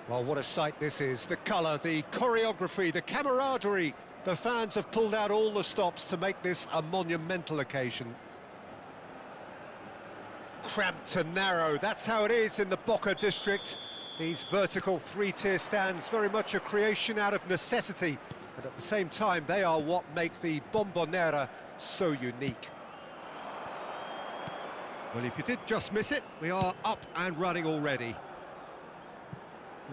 Well, what a sight this is. The colour, the choreography, the camaraderie. The fans have pulled out all the stops to make this a monumental occasion. Cramped and narrow, that's how it is in the Boca district. These vertical three-tier stands, very much a creation out of necessity, but at the same time they are what make the Bombonera so unique. Well, if you did just miss it, we are up and running already.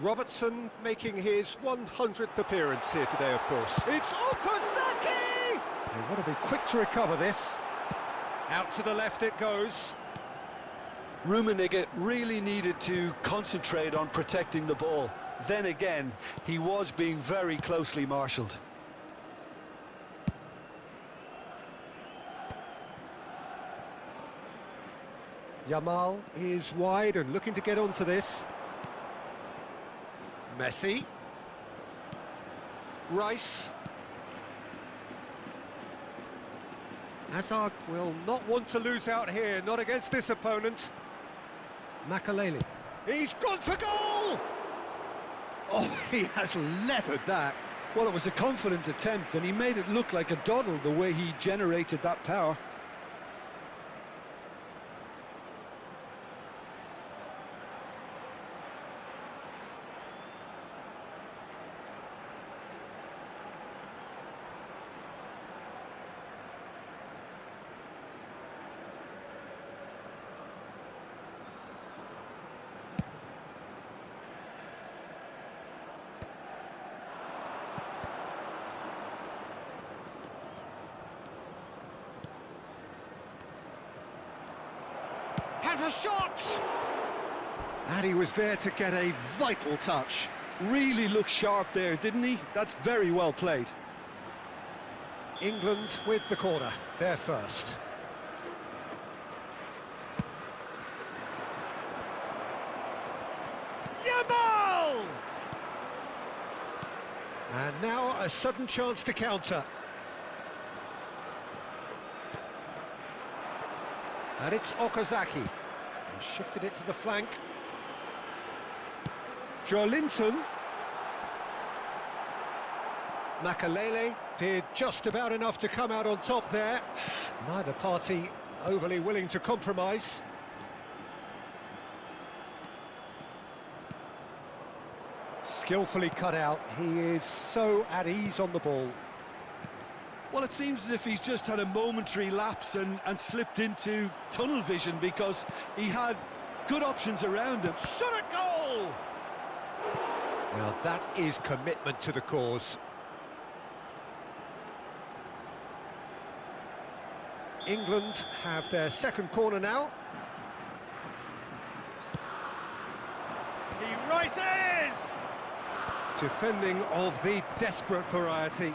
Robertson making his 100th appearance here today, of course. It's Okazaki! They want to be quick to recover this. Out to the left it goes. Rummenigge really needed to concentrate on protecting the ball. Then again, he was being very closely marshalled. Yamal is wide and looking to get onto this. Messi. Rice. Hazard will not want to lose out here, not against this opponent. Makaleli. He's gone for goal! Oh, he has leathered that. Well, it was a confident attempt, and he made it look like a doddle the way he generated that power. Has a shot! And he was there to get a vital touch. Really looked sharp there, didn't he? That's very well played. England with the corner, they're first. Yamal! And now a sudden chance to counter. And it's Okazaki. He shifted it to the flank. Joelinton. Makaleli did just about enough to come out on top there. Neither party overly willing to compromise. Skillfully cut out. He is so at ease on the ball. Well, it seems as if he's just had a momentary lapse and slipped into tunnel vision, because he had good options around him. Shot at goal! Well, that is commitment to the cause. England have their second corner now. He rises! Defending of the desperate variety.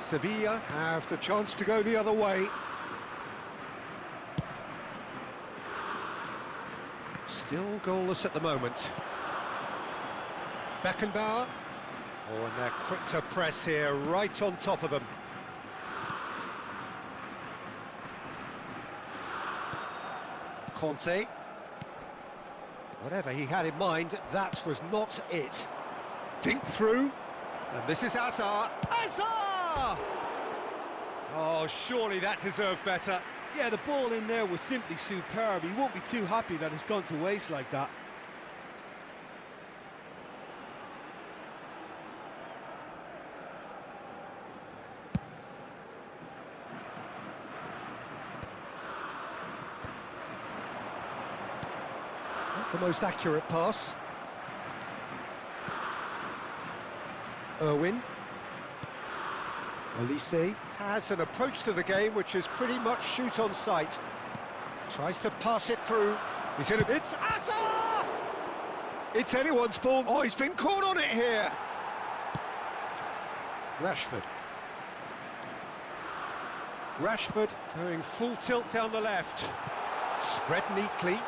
Sevilla have the chance to go the other way. Still goalless at the moment. Beckenbauer. Oh, and they're quick to press here, right on top of them. Conte. Whatever he had in mind, that was not it. Dink through. And this is Hazard. Hazard! Oh, surely that deserved better. Yeah, the ball in there was simply superb. He won't be too happy that it's gone to waste like that. Not the most accurate pass. Irwin. Olise has an approach to the game which is pretty much shoot on sight. Tries to pass it through. He's in a... It's Hazard! It's anyone's ball. Oh, he's been caught on it here. Rashford. Rashford going full tilt down the left. Spread neatly.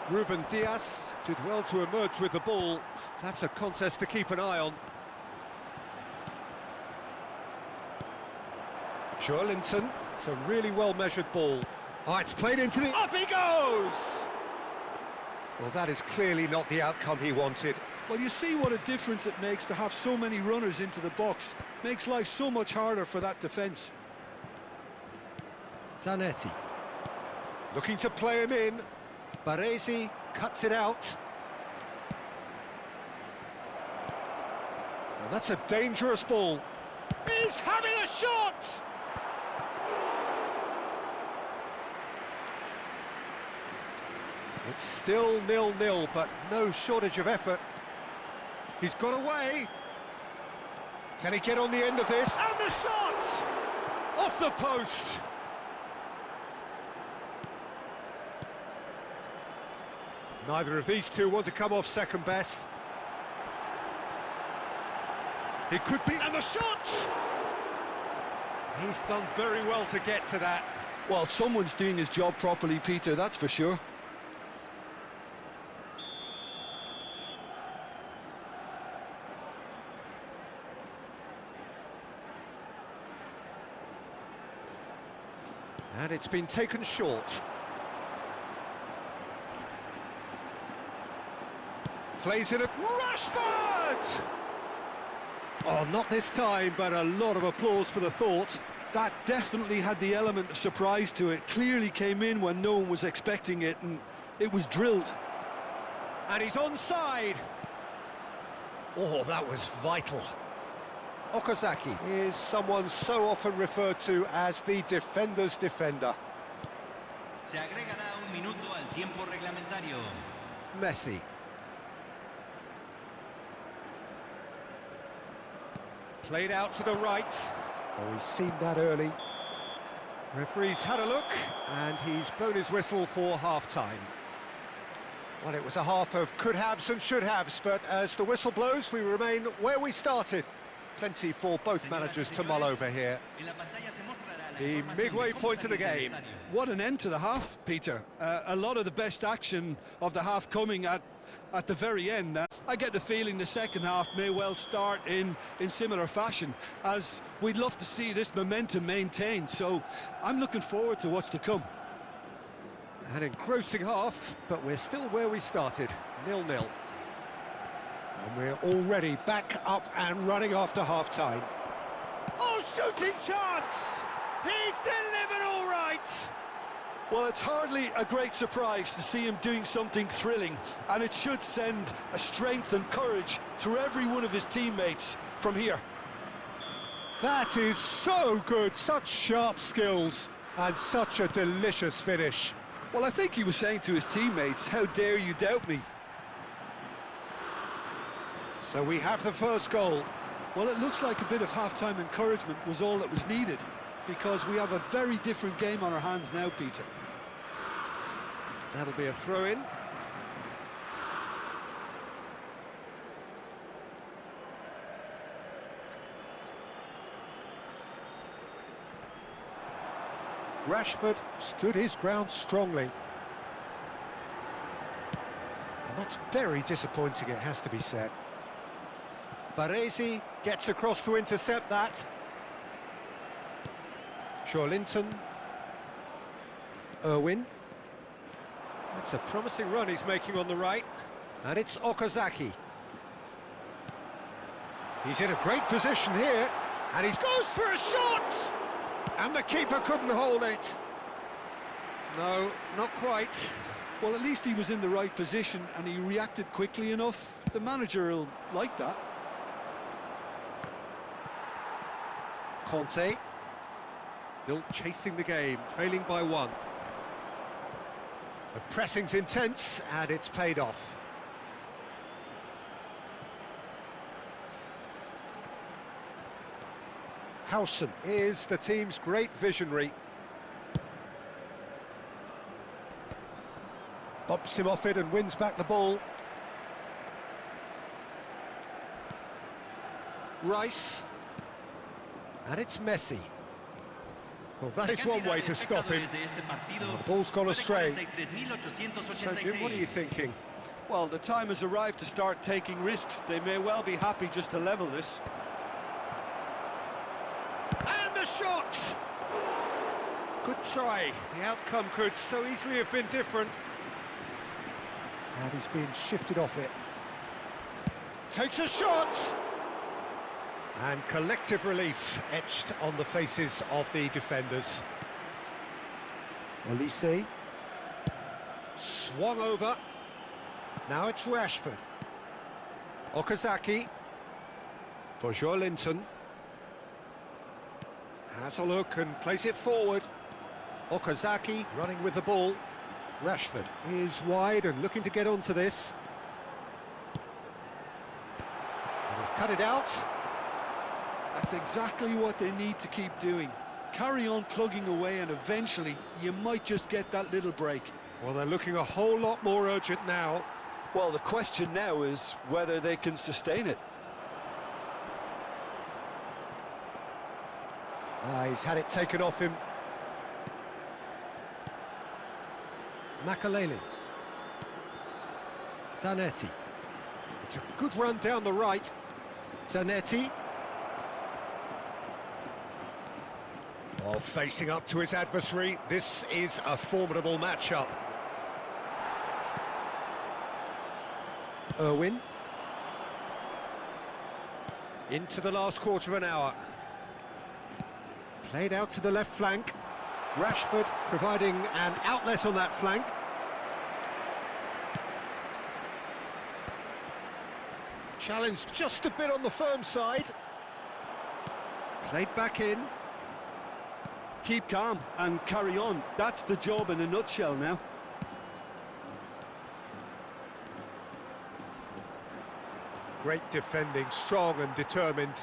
Ruben Dias did well to emerge with the ball. That's a contest to keep an eye on. Joelinton. It's a really well-measured ball. Oh, it's played into the... Up he goes! Well, that is clearly not the outcome he wanted. Well, you see what a difference it makes to have so many runners into the box. Makes life so much harder for that defence. Zanetti. Looking to play him in. Baresi cuts it out. And that's a dangerous ball. He's having a shot! It's still 0-0, but no shortage of effort. He's got away. Can he get on the end of this? And the shot! Off the post! Neither of these two want to come off second best. He could be... And the shot! He's done very well to get to that. Well, someone's doing his job properly, Peter, that's for sure. And it's been taken short. Plays it at Rashford! Oh, not this time, but a lot of applause for the thought. That definitely had the element of surprise to it. Clearly came in when no one was expecting it, and it was drilled. And he's onside. Oh, that was vital. Okazaki is someone so often referred to as the defender's defender. Se agregará un minuto al tiempo reglamentario. Messi. Played out to the right. Oh, he's seen that early. Referee's had a look, and he's blown his whistle for half-time. Well, it was a half of could-haves and should-haves, but as the whistle blows, we remain where we started. Plenty for both managers to mull over here. The midway point of the game. What an end to the half, Peter. A lot of the best action of the half coming at the very end. I get the feeling the second half may well start in similar fashion, as we'd love to see this momentum maintained, so I'm looking forward to what's to come. An engrossing half, but we're still where we started, 0-0. And we're already back up and running after half-time. Oh, shooting chance! He's delivered all right! Well, it's hardly a great surprise to see him doing something thrilling, and it should send a strength and courage through every one of his teammates from here. That is so good, such sharp skills, and such a delicious finish. Well, I think he was saying to his teammates, how dare you doubt me? So we have the first goal. Well, it looks like a bit of half-time encouragement was all that was needed, because we have a very different game on our hands now, Peter. That'll be a throw-in. Rashford stood his ground strongly. And that's very disappointing, it has to be said. Baresi gets across to intercept that. Joelinton. Irwin. That's a promising run he's making on the right. And it's Okazaki. He's in a great position here. And he goes for a shot! And the keeper couldn't hold it. No, not quite. Well, at least he was in the right position and he reacted quickly enough. The manager will like that. Conte. Still chasing the game, trailing by 1. The pressing's intense, and it's paid off. Howson is the team's great visionary. Bumps him off it and wins back the ball. Rice. And it's Messi. Well, that is one way to stop him. Oh, the ball's gone astray. So, Jim, what are you thinking? Well, the time has arrived to start taking risks. They may well be happy just to level this. And a shot! Good try. The outcome could so easily have been different. And he's being shifted off it. Takes a shot! And collective relief etched on the faces of the defenders. Olise. Swung over. Now it's Rashford. Okazaki. For Joelinton. Has a look and plays it forward. Okazaki running with the ball. Rashford is wide and looking to get onto this. And he's cut it out. That's exactly what they need to keep doing. Carry on plugging away and eventually you might just get that little break. Well, they're looking a whole lot more urgent now. Well, the question now is whether they can sustain it. He's had it taken off him. Makalele. Zanetti. It's a good run down the right. Zanetti. Oh, facing up to his adversary. This is a formidable matchup. Irwin. Into the last quarter of an hour. Played out to the left flank. Rashford providing an outlet on that flank. Challenged just a bit on the firm side. Played back in. Keep calm and carry on. That's the job in a nutshell now. Great defending, strong and determined.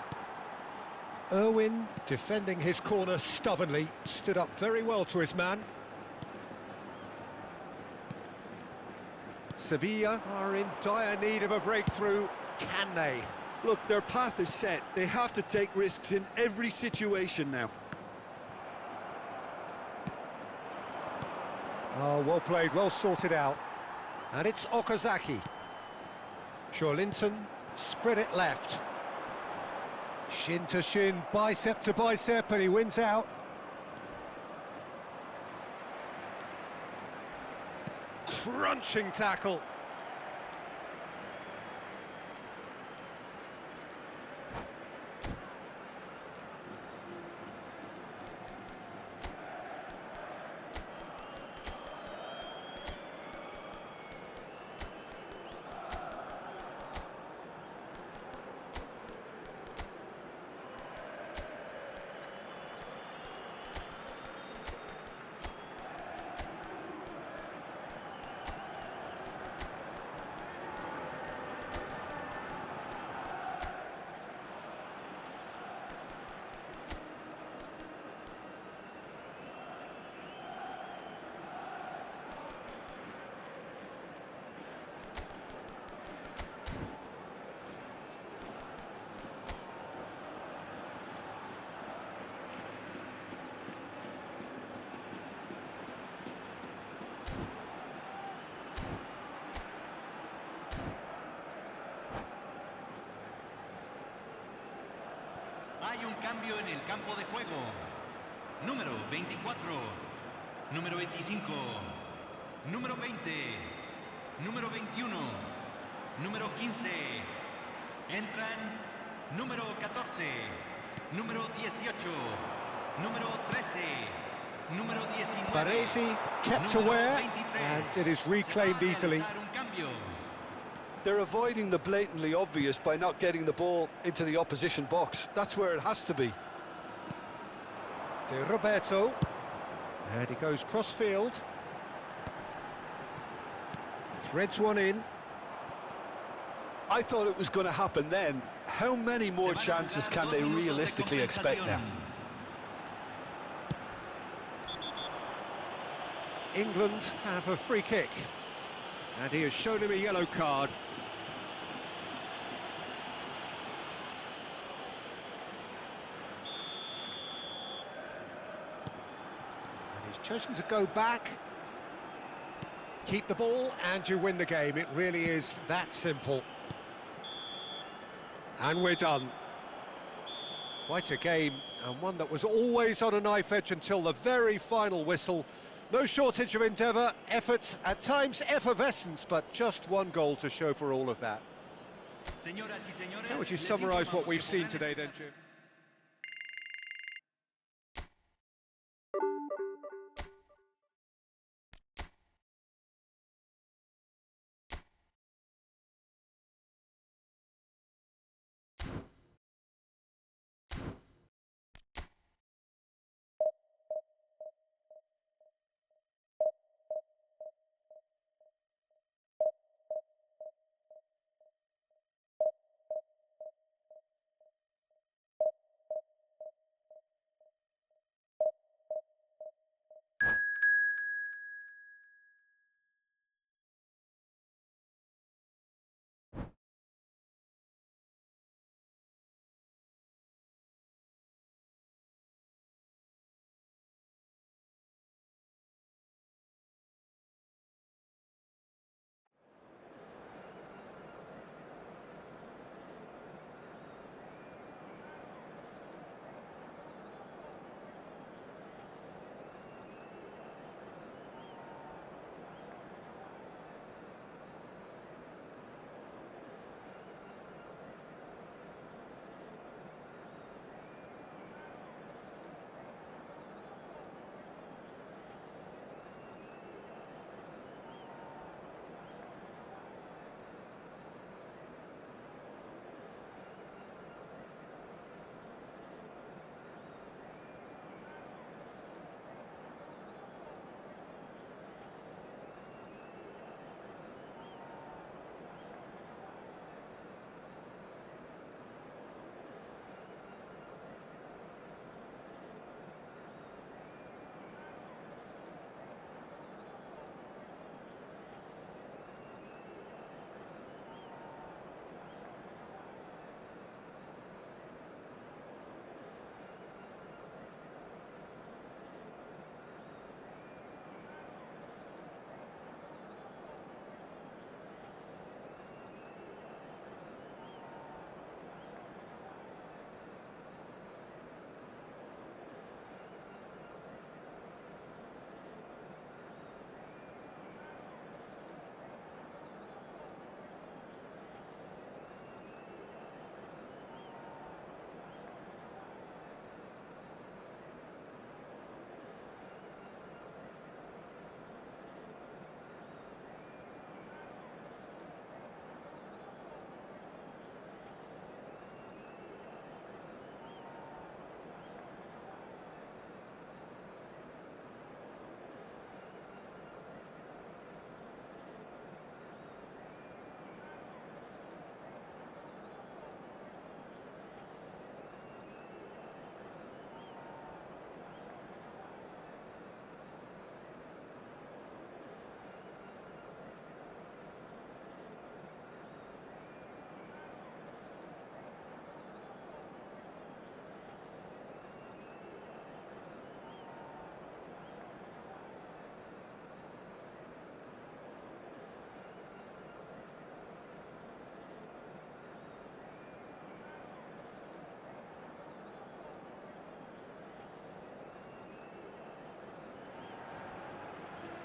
Irwin defending his corner stubbornly, stood up very well to his man. Sevilla are in dire need of a breakthrough. Can they? Look, their path is set. They have to take risks in every situation now. Oh, well played, well sorted out. And it's Okazaki. Joelinton, spread it left. Shin to shin, bicep to bicep, and he wins out. Crunching tackle. Hay un cambio en el campo de juego. Número 24, número 25, número 20, número 21, número 15. Entran número 14, número 18, número 13, número 19. Baresi kept aware, and it is reclaimed easily. They're avoiding the blatantly obvious by not getting the ball into the opposition box. That's where it has to be. To Roberto. And he goes cross-field. Threads one in. I thought it was going to happen then. How many more chances can they realistically expect now? England have a free kick. And he has shown him a yellow card. Chosen to go back, keep the ball, and you win the game. It really is that simple. And we're done. Quite a game, and one that was always on a knife edge until the very final whistle. No shortage of endeavour, effort, at times effervescence, but just one goal to show for all of that. How would you summarise what we've seen today then, Jim?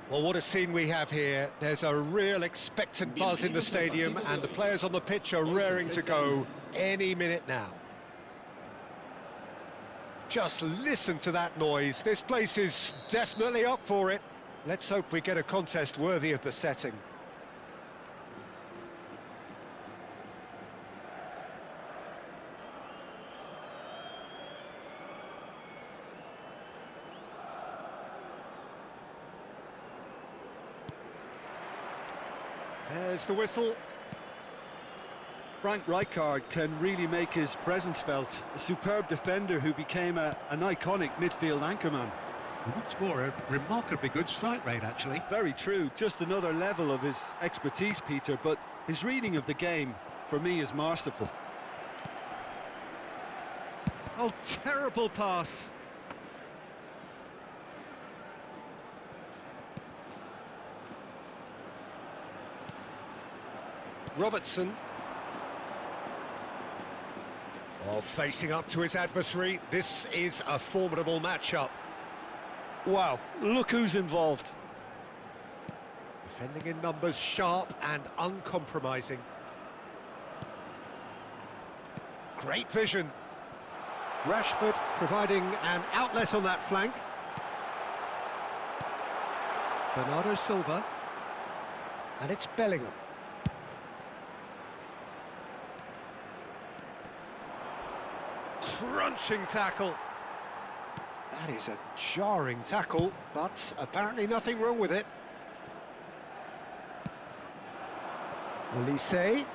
Well, what a scene we have here. There's a real expectant buzz in the stadium, and the players on the pitch are raring to go any minute now. Just listen to that noise. This place is definitely up for it. Let's hope we get a contest worthy of the setting. There's the whistle. Frank Rijkaard can really make his presence felt. A superb defender who became an iconic midfield anchorman. And what's more, a remarkably good strike rate, actually. Very true. Just another level of his expertise, Peter, but his reading of the game, for me, is masterful. Oh, terrible pass. Robertson. Well, facing up to his adversary, this is a formidable matchup. Wow, look who's involved. Defending in numbers, sharp and uncompromising. Great vision. Rashford providing an outlet on that flank. Bernardo Silva. And it's Bellingham. Crunching tackle. That is a jarring tackle, but apparently nothing wrong with it. Olise.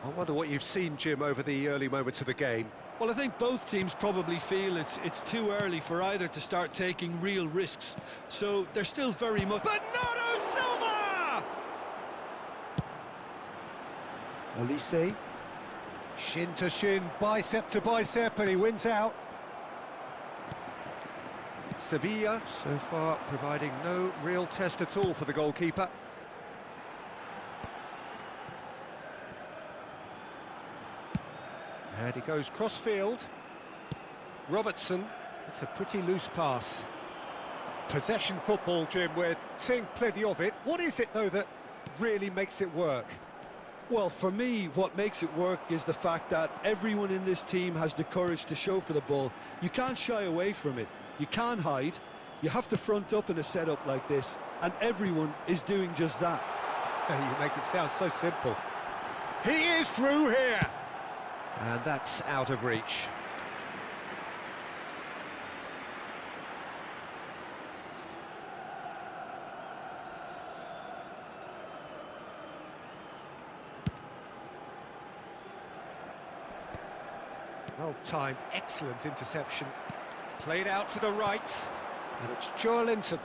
I wonder what you've seen, Jim, over the early moments of the game. Well, I think both teams probably feel it's too early for either to start taking real risks. So they're still very much... Bernardo Silva! Olise. Shin to shin, bicep to bicep, and he wins out. Sevilla, so far, providing no real test at all for the goalkeeper. And he goes cross-field. Robertson, it's a pretty loose pass. Possession football, Jim, we're seeing plenty of it. What is it, though, that really makes it work? Well, for me, what makes it work is the fact that everyone in this team has the courage to show for the ball. You can't shy away from it. You can't hide. You have to front up in a setup like this, and everyone is doing just that. You make it sound so simple. He is through here! And that's out of reach. Well-timed, excellent interception. Played out to the right, and it's Joelinton.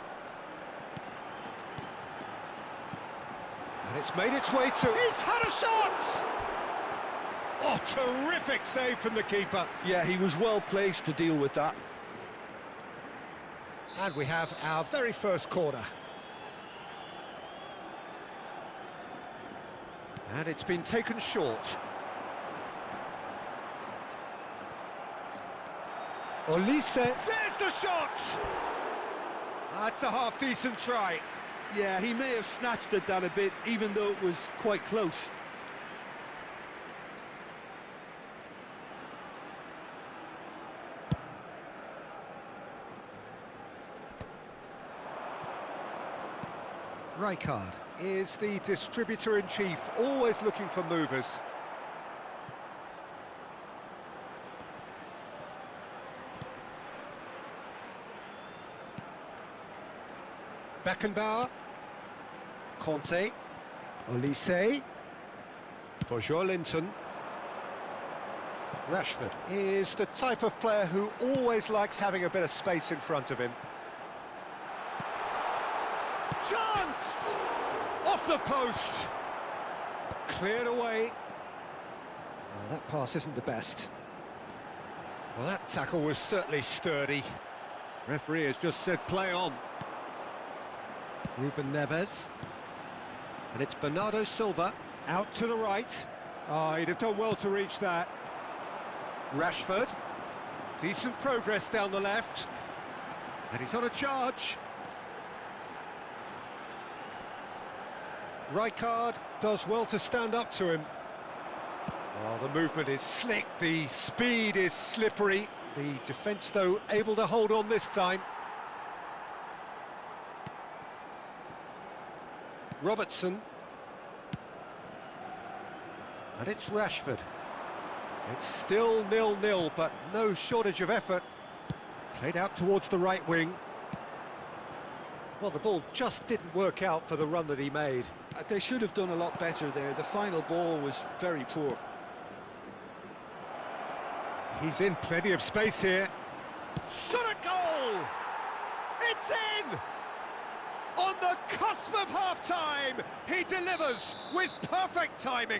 And it's made its way to... He's had a shot! Oh, terrific save from the keeper. Yeah, he was well placed to deal with that. And we have our very first corner. And it's been taken short. Olise, there's the shot! That's a half-decent try. Yeah, he may have snatched at that a bit, even though it was quite close. Rijkaard is the distributor-in-chief, always looking for movers. Beckenbauer, Conte, Olise, for Joelinton. Rashford is the type of player who always likes having a bit of space in front of him. Chance! Off the post! Cleared away. Oh, that pass isn't the best. Well, that tackle was certainly sturdy. Referee has just said play on. Ruben Neves. And it's Bernardo Silva out to the right. Oh, he'd have done well to reach that. Rashford. Decent progress down the left. And he's on a charge. Rijkaard does well to stand up to him. Oh, the movement is slick, the speed is slippery. The defence, though, able to hold on this time. Robertson. And it's Rashford. It's still 0-0, but no shortage of effort. Played out towards the right wing. Well, the ball just didn't work out for the run that he made. They should have done a lot better there. The final ball was very poor. He's in plenty of space here. Shot a goal! It's in! On the cusp of half-time, he delivers with perfect timing.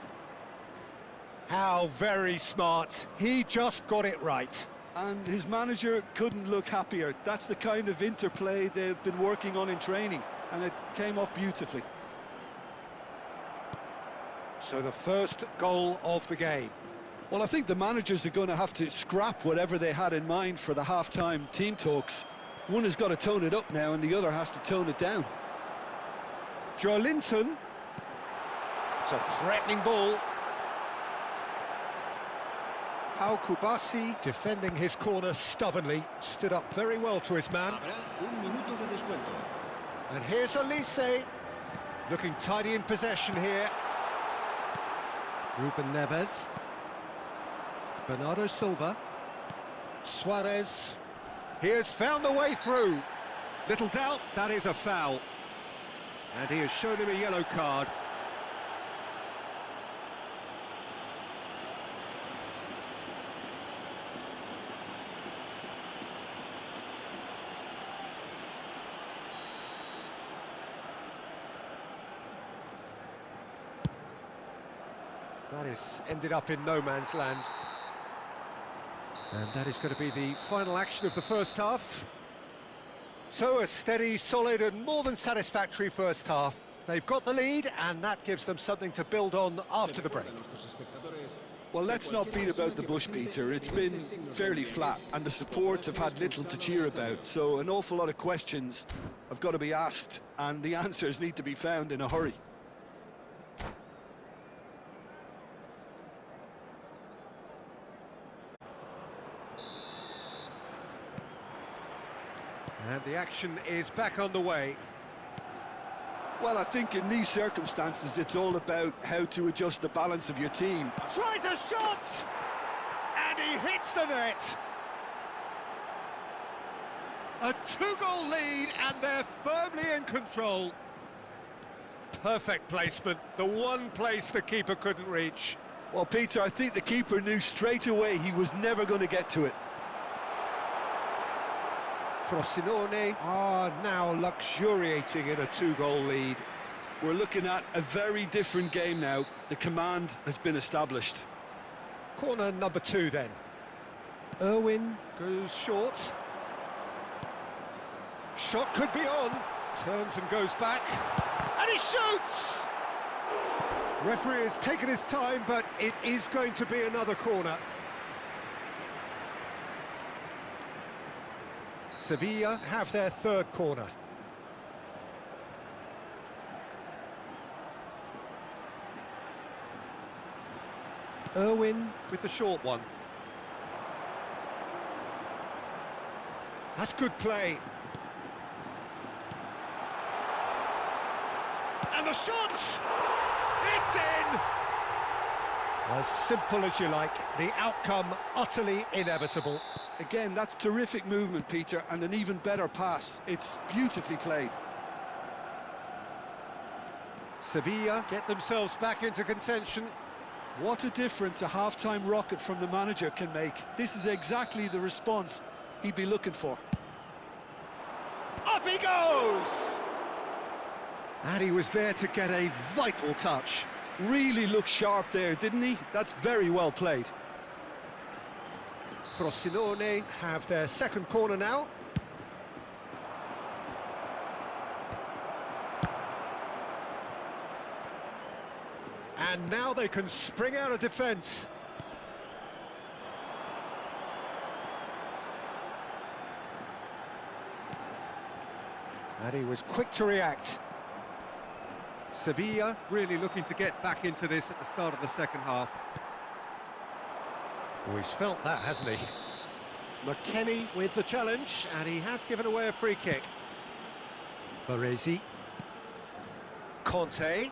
How very smart. He just got it right. And his manager couldn't look happier. That's the kind of interplay they've been working on in training, and it came off beautifully. So the first goal of the game. Well, I think the managers are going to have to scrap whatever they had in mind for the half-time team talks. One has got to tone it up now and the other has to tone it down. Joelinton. It's a threatening ball. Pau Kubasi defending his corner stubbornly, stood up very well to his man. Habrá un minuto de descuento. And here's Elise, looking tidy in possession here. Ruben Neves. Bernardo Silva. Suarez. He has found the way through. Little doubt, that is a foul. And he has shown him a yellow card. That is ended up in no man's land. And that is going to be the final action of the first half. So a steady, solid and more than satisfactory first half. They've got the lead and that gives them something to build on after the break. Well, let's not beat about the bush, Peter. It's been fairly flat and the support have had little to cheer about. So an awful lot of questions have got to be asked and the answers need to be found in a hurry. And the action is back on the way. Well, I think in these circumstances, it's all about how to adjust the balance of your team. Tries a shot! And he hits the net! A two-goal lead and they're firmly in control. Perfect placement, the one place the keeper couldn't reach. Well, Peter, I think the keeper knew straight away he was never going to get to it. Frosinone are now luxuriating in a two-goal lead. We're looking at a very different game now. The command has been established. Corner number 2 then. Irwin goes short. Shot could be on. Turns and goes back. And he shoots! Referee has taken his time, but it is going to be another corner. Sevilla have their third corner. Irwin with the short one. That's good play. And the shot! It's in! As simple as you like, the outcome utterly inevitable. Again, that's terrific movement, Peter, and an even better pass. It's beautifully played. Sevilla get themselves back into contention. What a difference a half-time rocket from the manager can make. This is exactly the response he'd be looking for. Up he goes! And he was there to get a vital touch. Really looked sharp there, didn't he? That's very well played. Frosinone have their second corner now. And now they can spring out of defence. And he was quick to react. Sevilla really looking to get back into this at the start of the second half. Oh, he's felt that, hasn't he? McKennie with the challenge, and he has given away a free kick. Baresi. Conte.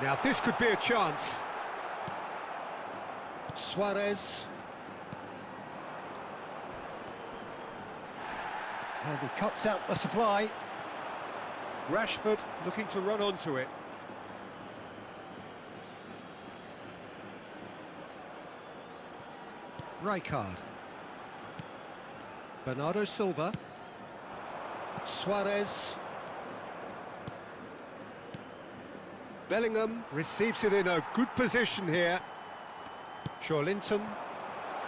Now this could be a chance. Suarez. And he cuts out the supply. Rashford looking to run onto it. Rijkaard. Bernardo Silva. Suarez. Bellingham receives it in a good position here. Joelinton.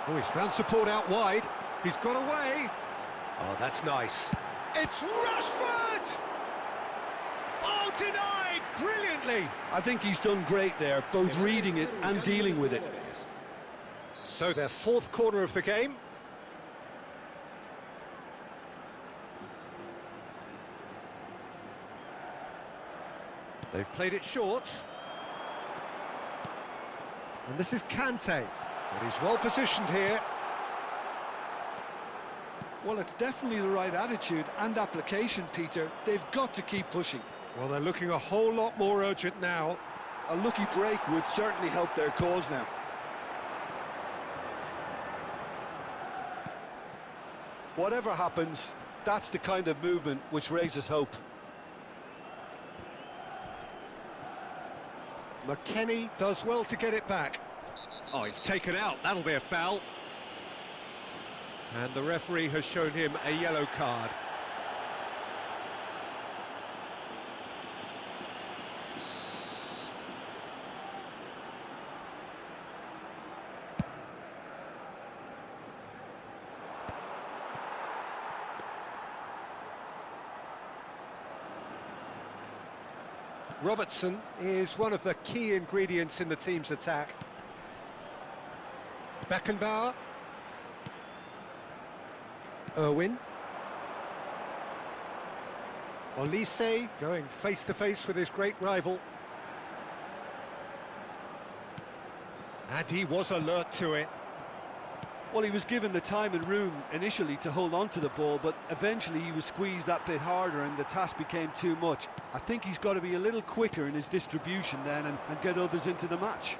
Oh, he's found support out wide. He's got away. Oh, that's nice. It's Rashford! Oh, denied brilliantly. I think he's done great there, both reading it and dealing with it. So their fourth corner of the game. They've played it short. And this is Kante. But he's well positioned here. Well, it's definitely the right attitude and application, Peter. They've got to keep pushing. Well, they're looking a whole lot more urgent now. A lucky break would certainly help their cause now. Whatever happens, that's the kind of movement which raises hope. McKennie does well to get it back. Oh, he's taken out. That'll be a foul. And the referee has shown him a yellow card. Robertson is one of the key ingredients in the team's attack. Beckenbauer. Irwin. Olise going face-to-face with his great rival. And he was alert to it. Well, he was given the time and room initially to hold on to the ball, but eventually he was squeezed that bit harder and the task became too much. I think he's got to be a little quicker in his distribution then and get others into the match.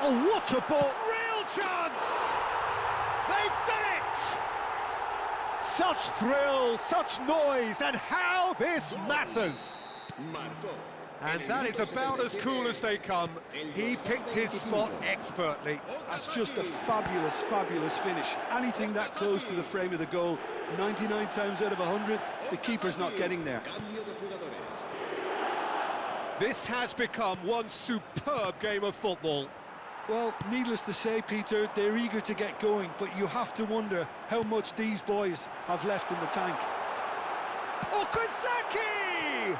Oh, what a ball! Real chance! They've done it! Such thrill, such noise, and how this matters! And that is about as cool as they come. He picked his spot expertly. That's just a fabulous, fabulous finish. Anything that close to the frame of the goal, 99 times out of 100, the keeper's not getting there. This has become one superb game of football. Well, needless to say, Peter, they're eager to get going, but you have to wonder how much these boys have left in the tank. Okazaki!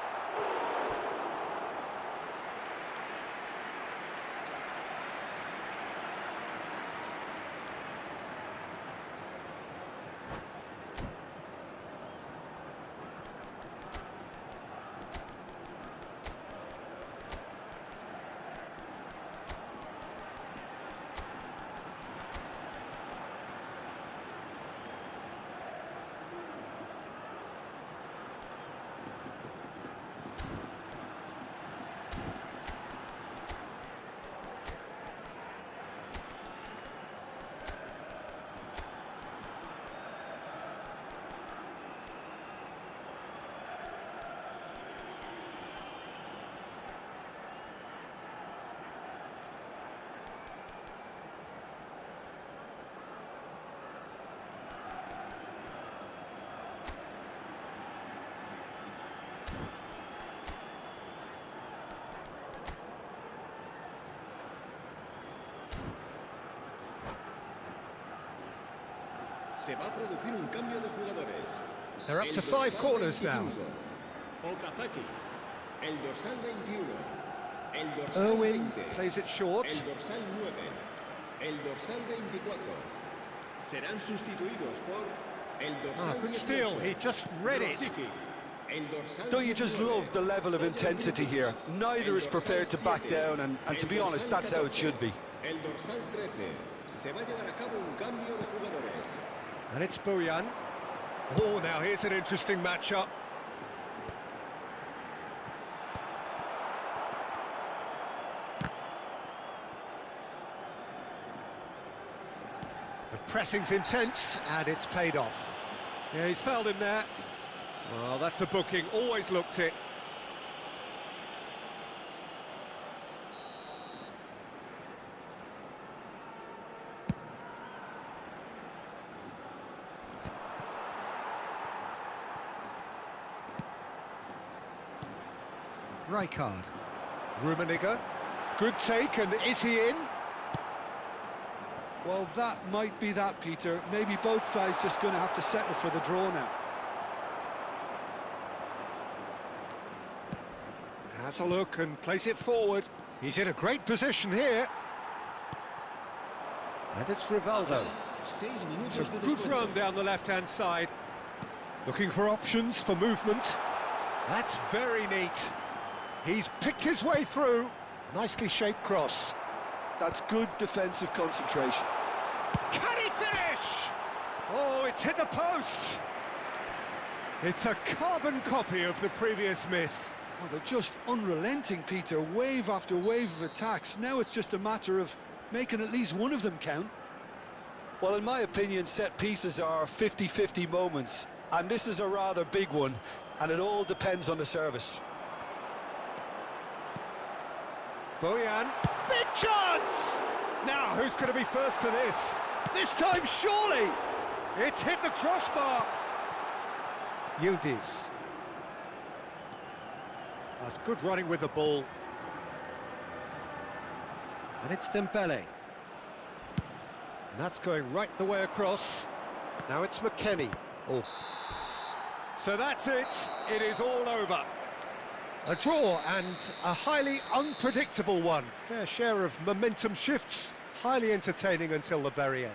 Se va a producir un cambio de jugadores. They're up to 5 corners now. Okazaki, el dorsal 21, el dorsal Irwin 20, plays it short. el dorsal 9, el dorsal 24. Serán sustituidos por el dorsal Good steal, he just read it. el dorsal Don't you just love the level of intensity here? Neither is prepared to back down, and to be honest, that's how it should be. El dorsal 13. Se va a llevar a cabo un cambio de jugadores. And it's Bojan. Oh, now here's an interesting matchup. The pressing's intense, and it's paid off. Yeah, he's fouled him there. Well, that's a booking, always looked it. Rijkaard. Rummenigge. Good take, and is he in? Well, that might be that, Peter. Maybe both sides just going to have to settle for the draw now. Has a look and plays it forward. He's in a great position here. And it's Rivaldo. It's a good run down the left-hand side. Looking for options for movement. That's very neat. He's picked his way through. Nicely shaped cross. That's good defensive concentration. Can he finish? Oh, it's hit the post. It's a carbon copy of the previous miss. Oh, they're just unrelenting, Peter. Wave after wave of attacks. Now it's just a matter of making at least one of them count. Well, in my opinion, set pieces are 50-50 moments, and this is a rather big one, and it all depends on the service. Bojan, big chance! Now, who's going to be first to this? This time, surely! It's hit the crossbar. Yildiz. That's good running with the ball. And it's Dembele. And that's going right the way across. Now it's McKennie. Oh. So that's it. It is all over. A draw, and a highly unpredictable one. Fair share of momentum shifts. Highly entertaining until the very end.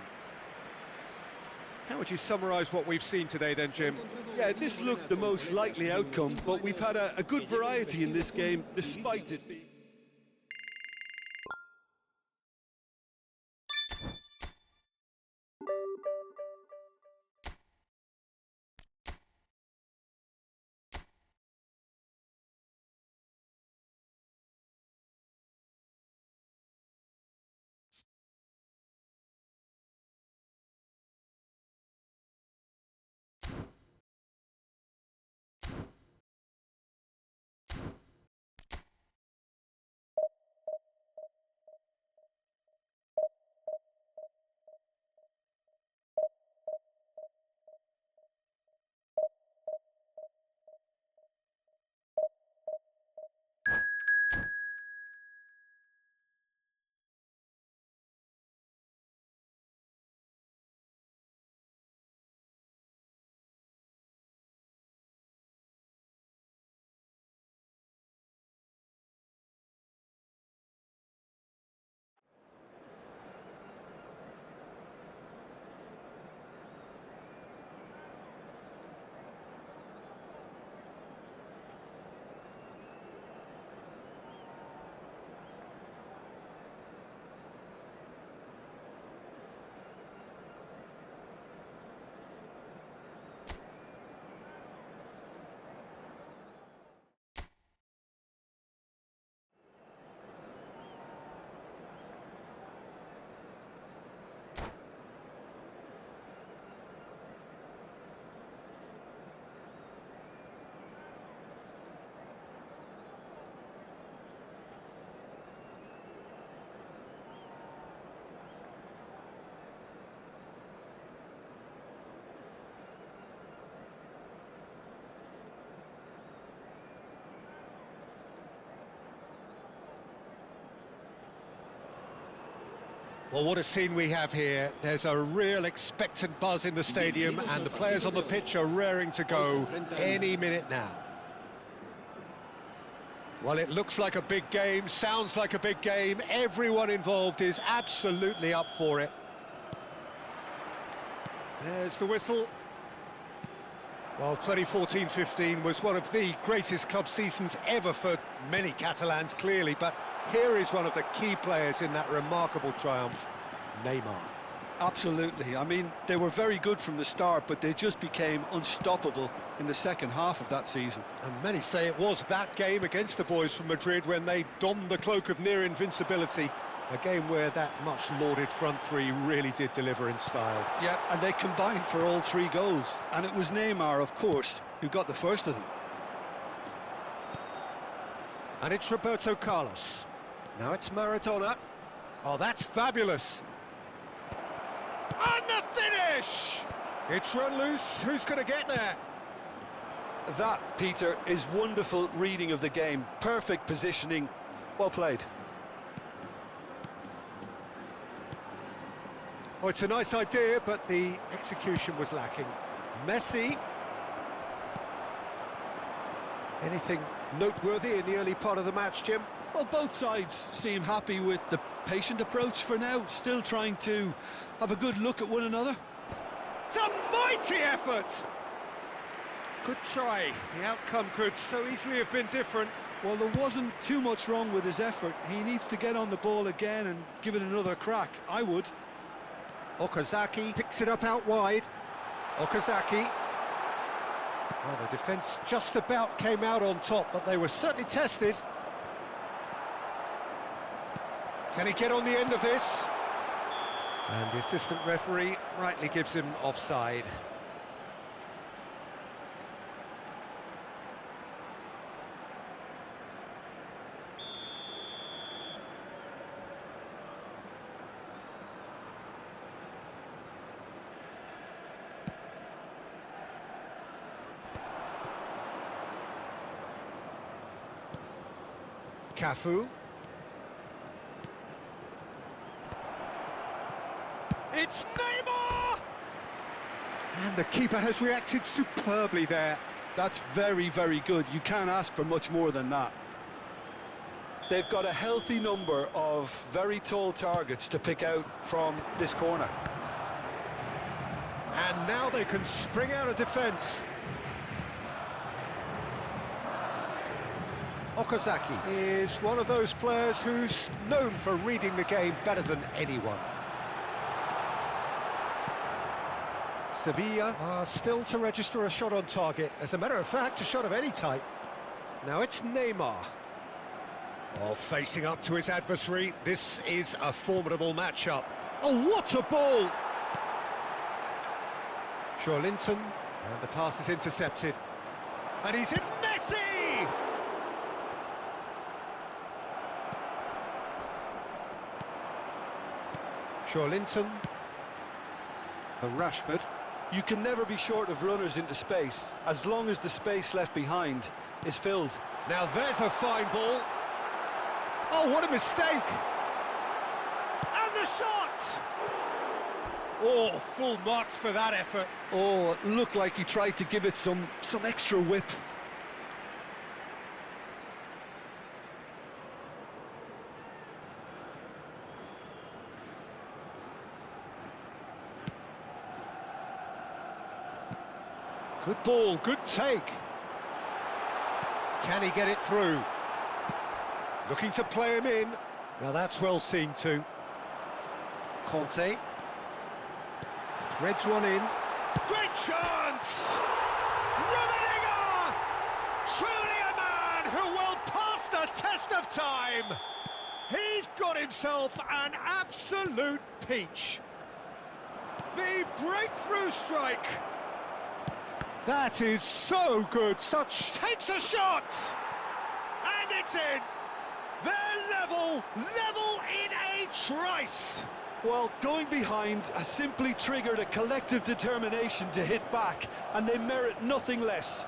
How would you summarise what we've seen today then, Jim? Yeah, this looked the most likely outcome, but we've had a good variety in this game, despite it being... Well, what a scene we have here. There's a real expectant buzz in the stadium, and the players on the pitch are raring to go any minute now. Well, it looks like a big game, sounds like a big game. Everyone involved is absolutely up for it. There's the whistle. Well, 2014-15 was one of the greatest club seasons ever for many Catalans, clearly, but here is one of the key players in that remarkable triumph, Neymar. Absolutely. I mean, they were very good from the start, but they just became unstoppable in the second half of that season. And many say it was that game against the boys from Madrid when they donned the cloak of near invincibility. A game where that much lauded front three really did deliver in style. Yeah, and they combined for all 3 goals. And it was Neymar, of course, who got the first of them. And it's Roberto Carlos. Now it's Maradona. Oh, that's fabulous. And the finish! It's run loose. Who's going to get there? That, Peter, is wonderful reading of the game. Perfect positioning. Well played. Oh, it's a nice idea, but the execution was lacking. Messi. Anything noteworthy in the early part of the match, Jim? Well, both sides seem happy with the patient approach for now, still trying to have a good look at one another. It's a mighty effort! Good try. The outcome could so easily have been different. Well, there wasn't too much wrong with his effort. He needs to get on the ball again and give it another crack. I would. Okazaki picks it up out wide. Okazaki. Well, the defence just about came out on top, but they were certainly tested. Can he get on the end of this? And the assistant referee rightly gives him offside. Cafu. It's Neymar! And the keeper has reacted superbly there. That's very, very good. You can't ask for much more than that. They've got a healthy number of very tall targets to pick out from this corner. And now they can spring out of defence. Okazaki is one of those players who's known for reading the game better than anyone. Sevilla are still to register a shot on target. As a matter of fact, a shot of any type. Now it's Neymar. Oh, facing up to his adversary. This is a formidable matchup. Oh, what a ball! Joelinton, and the pass is intercepted. And he's in Messi! Joelinton for Rashford. You can never be short of runners into space, as long as the space left behind is filled. Now there's a fine ball. Oh, what a mistake! And the shot! Oh, full marks for that effort. Oh, it looked like he tried to give it some extra whip. Good ball, good take. Can he get it through? Looking to play him in. Now that's well seen too. Conte. Threads one in. Great chance! Rummenigge! Truly a man who will pass the test of time. He's got himself an absolute peach. The breakthrough strike. That is so good. Such takes a shot. And it's in. They're level in a trice. Well, going behind has simply triggered a collective determination to hit back, and they merit nothing less.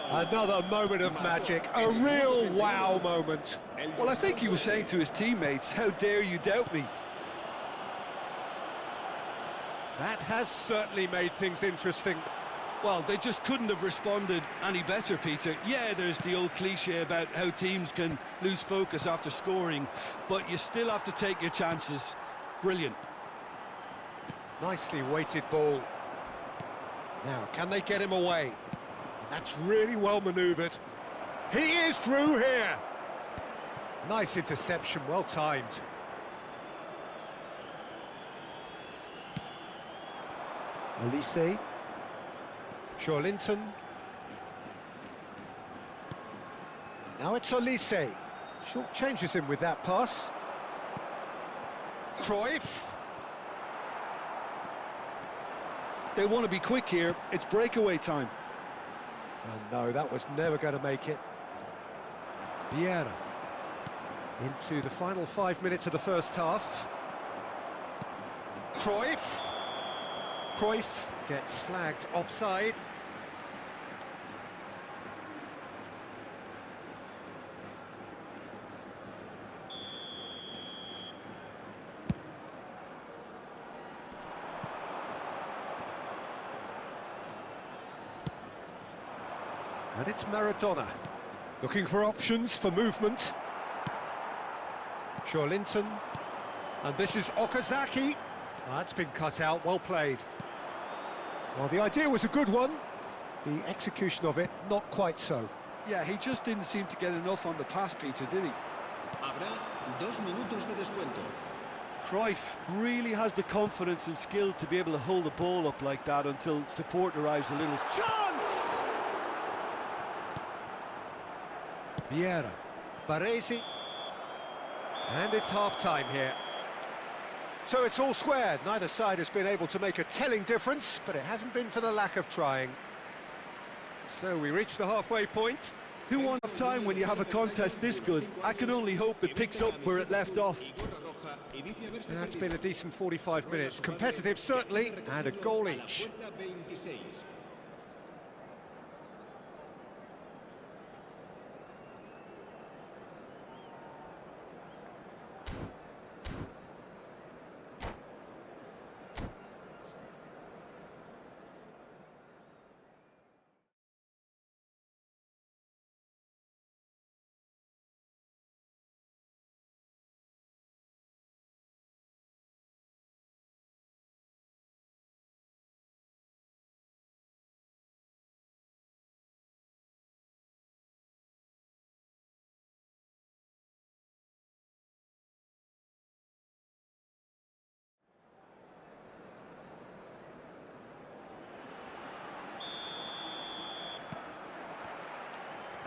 Another moment of magic, a real wow moment. Well, I think he was saying to his teammates, how dare you doubt me? That has certainly made things interesting. Well, they just couldn't have responded any better, Peter. Yeah, there's the old cliche about how teams can lose focus after scoring, but you still have to take your chances. Brilliant. Nicely weighted ball. Now, can they get him away? And that's really well manoeuvred. He is through here. Nice interception, well timed. Olise. Joelinton. Now it's Olise. Short changes him with that pass. Cruyff. They want to be quick here. It's breakaway time. Oh no, that was never going to make it. Vieira. Into the final 5 minutes of the first half. Cruyff. Cruyff gets flagged offside. And it's Maradona, looking for options for movement. Linton. And this is Okazaki. That's been cut out, well played. Well, the idea was a good one. The execution of it, not quite so. Yeah, he just didn't seem to get enough on the pass, Peter, did he? Habrá 2 minutos de descuento. Cruyff really has the confidence and skill to be able to hold the ball up like that until support arrives a little. Chance! Vieira. Baresi. And it's half-time here. So it's all squared. Neither side has been able to make a telling difference, but it hasn't been for the lack of trying. So we reach the halfway point. Who wants time when you have a contest this good? I can only hope it picks up where it left off. And that's been a decent 45 minutes. Competitive, certainly, and a goal each.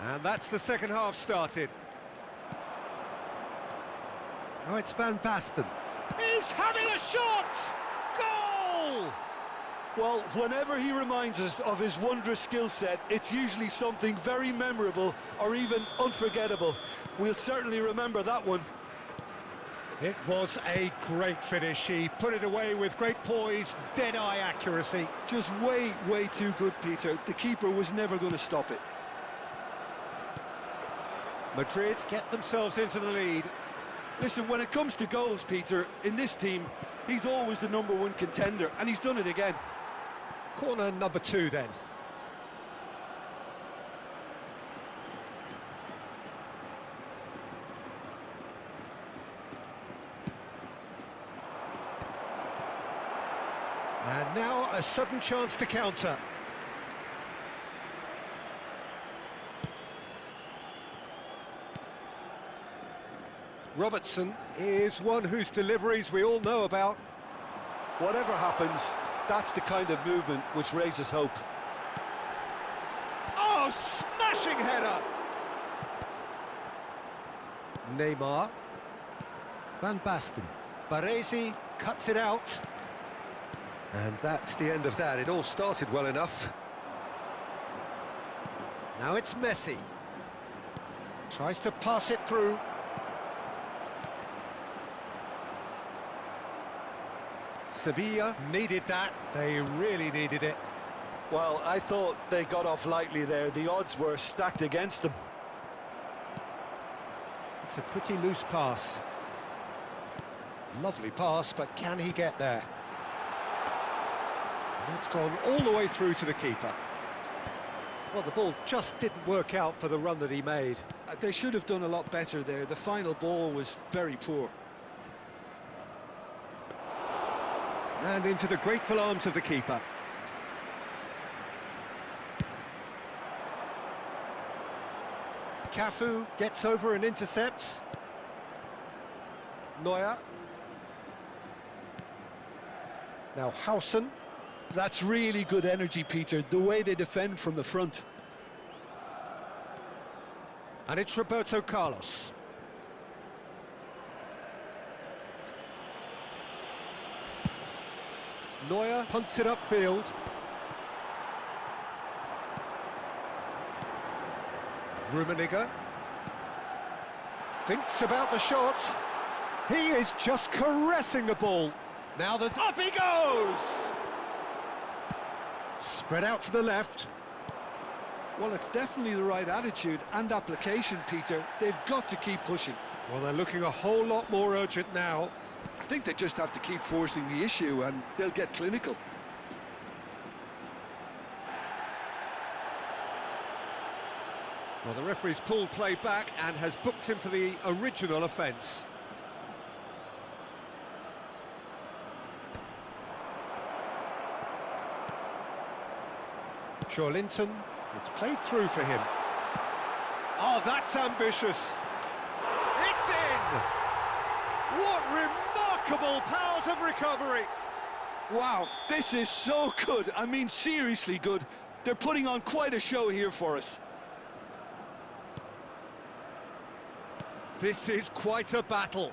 And that's the second half started. Now it's Van Basten. He's having a shot! Goal! Well, whenever he reminds us of his wondrous skill set, it's usually something very memorable or even unforgettable. We'll certainly remember that one. It was a great finish. He put it away with great poise, dead-eye accuracy. Just way, way too good, Peter. The keeper was never going to stop it. Madrid get themselves into the lead. Listen, when it comes to goals, Peter, in this team, he's always the #1 contender, and he's done it again. Corner number 2 then. And now a sudden chance to counter. Robertson is one whose deliveries we all know about. Whatever happens, that's the kind of movement which raises hope. Oh, smashing header! Neymar. Van Basten. Baresi cuts it out. And that's the end of that. It all started well enough. Now it's Messi. Tries to pass it through. Sevilla needed that. They really needed it. Well, I thought they got off lightly there. The odds were stacked against them. It's a pretty loose pass. Lovely pass, but can he get there? And that's gone all the way through to the keeper. Well, the ball just didn't work out for the run that he made. They should have done a lot better there. The final ball was very poor. And into the grateful arms of the keeper. Cafu gets over and intercepts. Neuer. Now Hausen. That's really good energy, Peter, the way they defend from the front. And it's Roberto Carlos. Neuer punts it upfield. Rummenigge thinks about the shot. He is just caressing the ball. Now that up he goes! Spread out to the left. Well, it's definitely the right attitude and application, Peter. They've got to keep pushing. Well, they're looking a whole lot more urgent now. I think they just have to keep forcing the issue and they'll get clinical. Well, the referee's pulled play back and has booked him for the original offence. Linton, it's played through for him. Oh, that's ambitious. It's in! What remarkable powers of recovery! Wow, this is so good. I mean, seriously good. They're putting on quite a show here for us. This is quite a battle.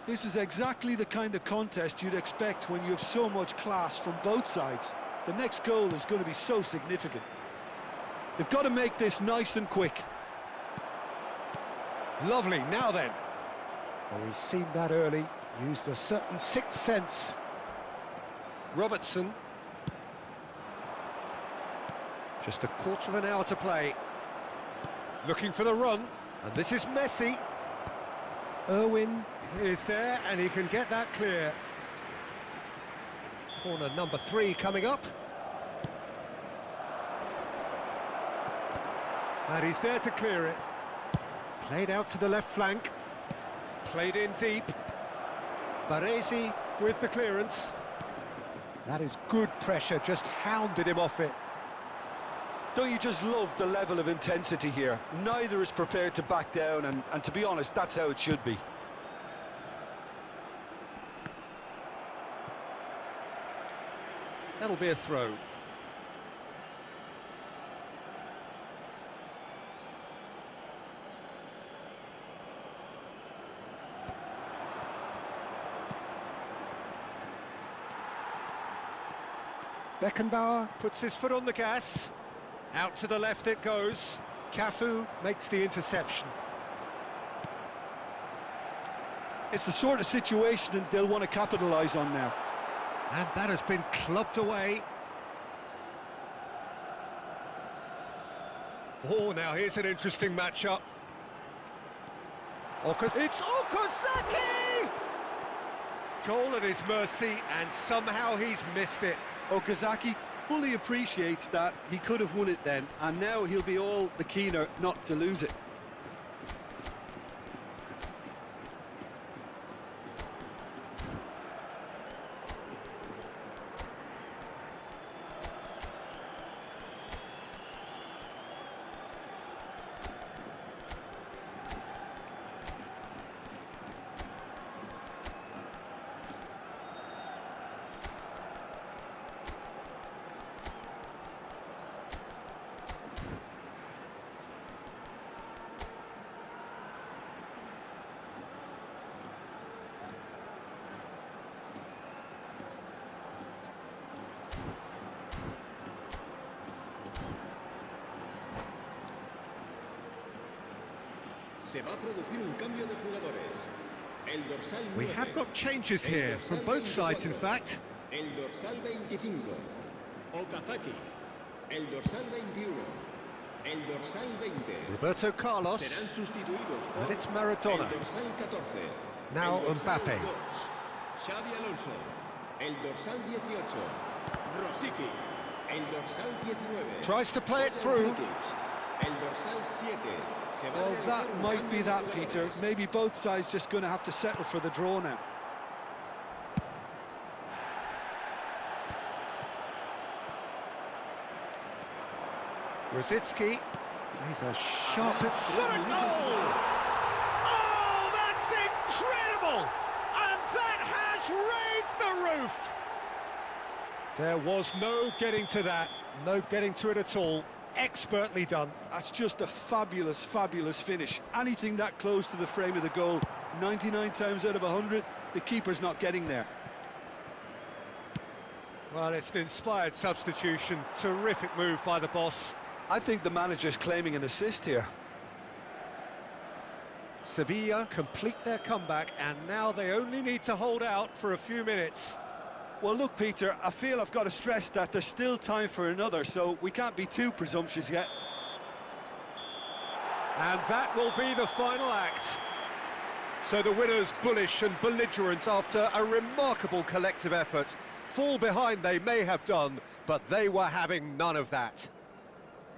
This is exactly the kind of contest you'd expect when you have so much class from both sides. The next goal is going to be so significant. They've got to make this nice and quick. Lovely, now then. Well, we've seen that early, used a certain sixth sense. Robertson. Just a quarter of an hour to play. Looking for the run, and this is Messi. Irwin is there, and he can get that clear. Corner number 3 coming up. And he's there to clear it. Played out to the left flank. Played in deep. Baresi with the clearance. That is good pressure, just hounded him off it. Don't you just love the level of intensity here? Neither is prepared to back down, and to be honest, that's how it should be. That'll be a throw. Beckenbauer puts his foot on the gas. Out to the left it goes. Cafu makes the interception. It's the sort of situation that they'll want to capitalise on now. And that has been clubbed away. Oh, now here's an interesting matchup. It's Okazaki! Goal at his mercy, and somehow he's missed it. Okazaki fully appreciates that he could have won it then, and now he'll be all the keener not to lose it. Se va a producir un cambio de jugadores. El dorsal 9. We have got changes here from both sides, in fact. El dorsal 25. Okazaki. El dorsal 21. El dorsal 20. Roberto Carlos. Serán sustituidos por And it's Maradona. el dorsal 14. Now el dorsal Mbappe. 2. Xavi Alonso. El dorsal 18. Rosicky. El dorsal 19. Tries to play it through. El dorsal 7. Well, that might be that, Peter. Maybe both sides just going to have to settle for the draw now. Rosicki. He's a sharp shot at goal! Oh, that's incredible! And that has raised the roof! There was no getting to that, no getting to it at all. Expertly done. That's just a fabulous, fabulous finish. Anything that close to the frame of the goal, 99 times out of 100, the keeper's not getting there. Well, it's an inspired substitution. Terrific move by the boss. I think the manager's claiming an assist here. Sevilla complete their comeback, and now they only need to hold out for a few minutes. Well, look, Peter, I feel I've got to stress that there's still time for another, so we can't be too presumptuous yet. And that will be the final act. So the winners, bullish and belligerent after a remarkable collective effort. Fall behind they may have done, but they were having none of that.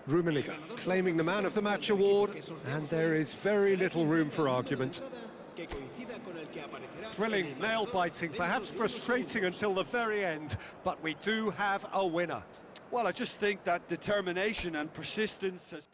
Rummenigge claiming the Man of the Match award, and there is very little room for argument. Thrilling, nail-biting, perhaps frustrating until the very end, but we do have a winner. Well, I just think that determination and persistence has